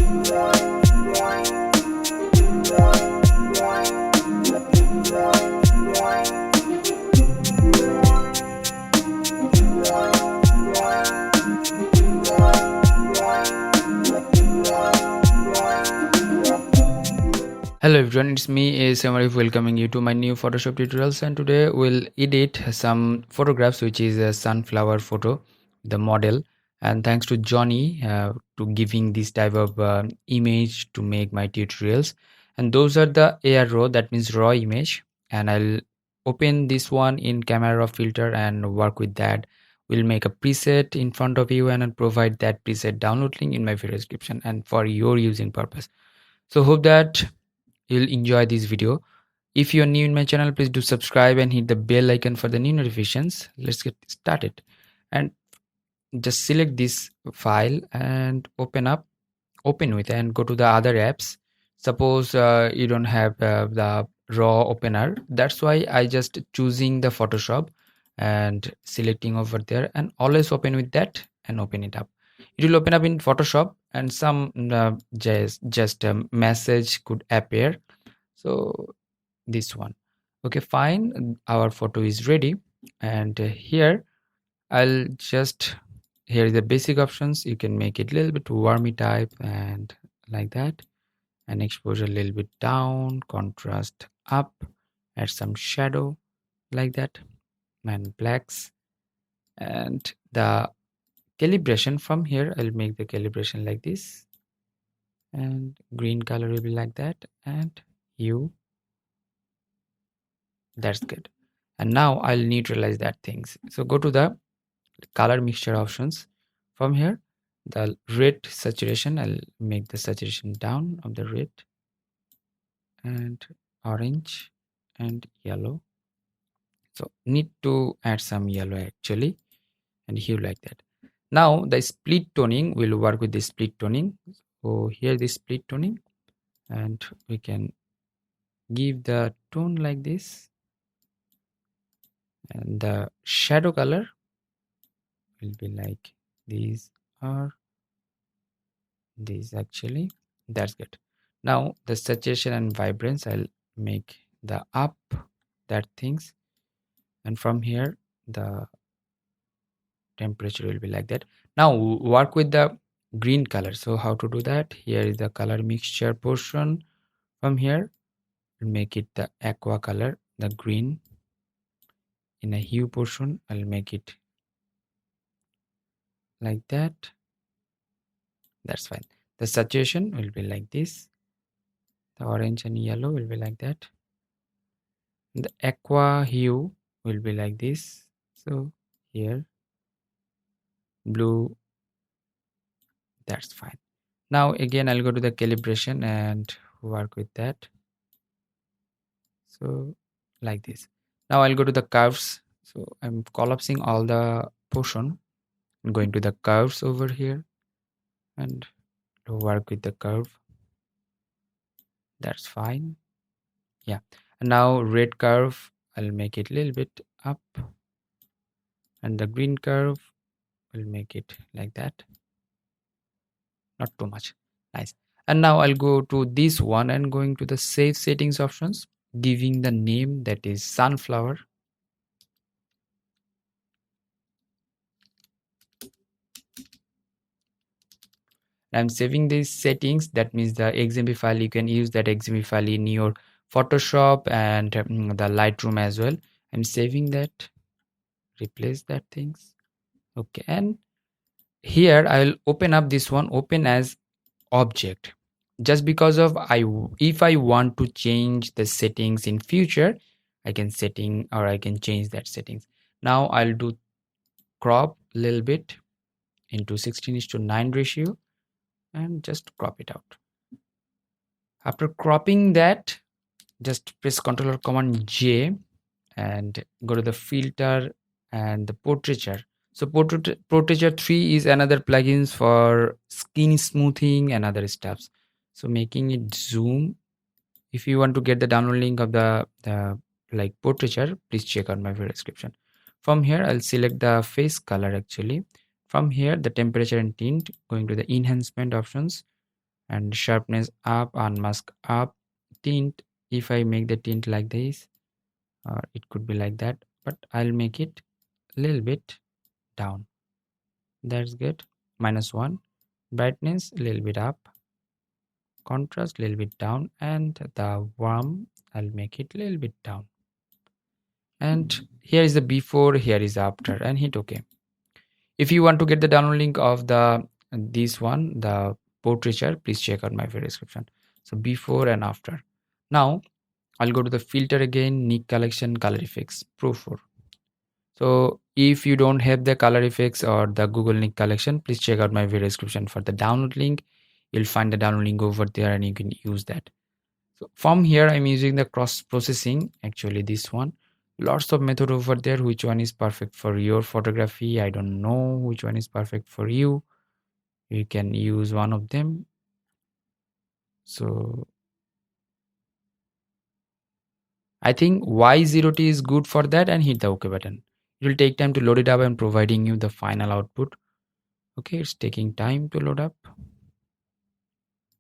Hello everyone, it's me ASM Arif welcoming you to my new Photoshop tutorials, and today we'll edit some photographs, which is a sunflower photo, the model. And thanks to Johnny to giving this type of image to make my tutorials. And those are the AR raw, that means raw image. And I'll open this one in camera filter and work with that. We'll make a preset in front of you and I'll provide that preset download link in my video description and for your using purpose. So hope that you'll enjoy this video. If you're new in my channel, please do subscribe and hit the bell icon for the new notifications. Let's get started. And just select this file and open with and go to the other apps. Suppose you don't have the raw opener, that's why I just choosing the Photoshop and selecting over there, and always open with that and open it up. It will open up in Photoshop and some just a message could appear. So this one, okay, fine, our photo is ready. And here I'll just, here is the basic options. You can make it a little bit warmy type and like that, and exposure a little bit down, contrast up, add some shadow like that, and blacks. And the calibration, from here I'll make the calibration like this, and green color will be like that, and hue, that's good. And now I'll neutralize that things. So go to the color mixture options. From here, the red saturation, I'll make the saturation down of the red, and orange and yellow. So need to add some yellow actually, and hue like that. Now the split toning will work with the split toning. So here the split toning, and we can give the tone like this, and the shadow color will be like these or these actually. That's good. Now the saturation and vibrance, I'll make the up that things, and from here the temperature will be like that. Now work with the green color. So how to do that? Here is the color mixture portion. From here make it the aqua color, the green. In a hue portion, I'll make it like that. That's fine. The saturation will be like this. The orange and yellow will be like that. The aqua hue will be like this. So here blue, that's fine. Now again I'll go to the calibration and work with that. So like this. Now I'll go to the curves. So I'm collapsing all the portion. I'm going to the curves over here and work with the curve. That's fine. Yeah. And now red curve, I'll make it a little bit up, and the green curve will make it like that, not too much. Nice. And now I'll go to this one and going to the save settings options, giving the name that is sunflower. I'm saving these settings. That means the XMP file, you can use that XMP file in your Photoshop and the Lightroom as well. I'm saving that, replace that things. Okay, and here I'll open up this one, open as object, just because of if I want to change the settings in future, I can setting or I can change that settings. Now I'll do crop a little bit into 16:9 ratio and just crop it out. After cropping that, just press Ctrl or Command J and go to the filter and the portraiture. So portraiture 3 is another plugins for skin smoothing and other stuffs. So making it zoom. If you want to get the download link of the like portraiture, please check out my video description. From here I'll select the face color actually. From here the temperature and tint, going to the enhancement options and sharpness up, unmask up, tint. If I make the tint like this, or it could be like that, but I'll make it a little bit down. That's good. -1. Brightness a little bit up, contrast a little bit down, and the warm I'll make it a little bit down. And here is the before, here is the after, and hit OK. If you want to get the download link of this one, the portraiture, please check out my video description. So before and after. Now I'll go to the filter again, Nik Collection, color effects, Pro 4. So if you don't have the color effects or the Google Nik Collection, please check out my video description for the download link. You'll find the download link over there and you can use that. So from here, I'm using the cross processing, actually this one. Lots of method over there. Which one is perfect for your photography? I don't know which one is perfect for you. You can use one of them. So I think Y0T is good for that, and hit the OK button. It will take time to load it up and providing you the final output. Okay, it's taking time to load up.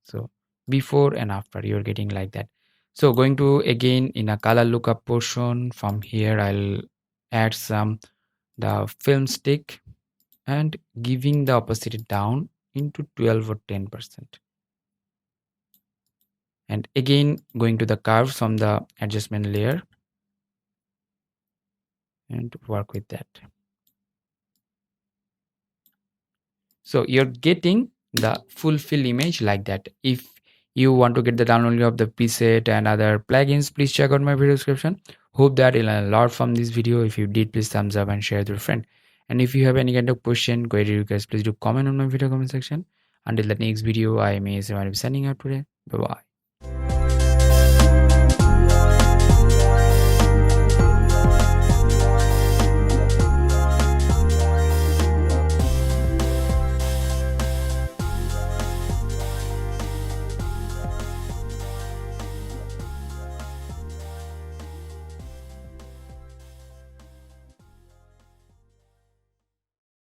So before and after, you're getting like that. So going to again in a color lookup portion, from here I'll add some the film stick and giving the opacity down into 12 or 10%. And again going to the curves from the adjustment layer and work with that. So you're getting the fulfill image like that. If you want to get the download of the preset and other plugins, please check out my video description. Hope that you'll learn a lot from this video. If you did, please thumbs up and share with your friend. And if you have any kind of question, query, request, please do comment on my video comment section. Until the next video, I am ASM Arif signing out today. Bye bye.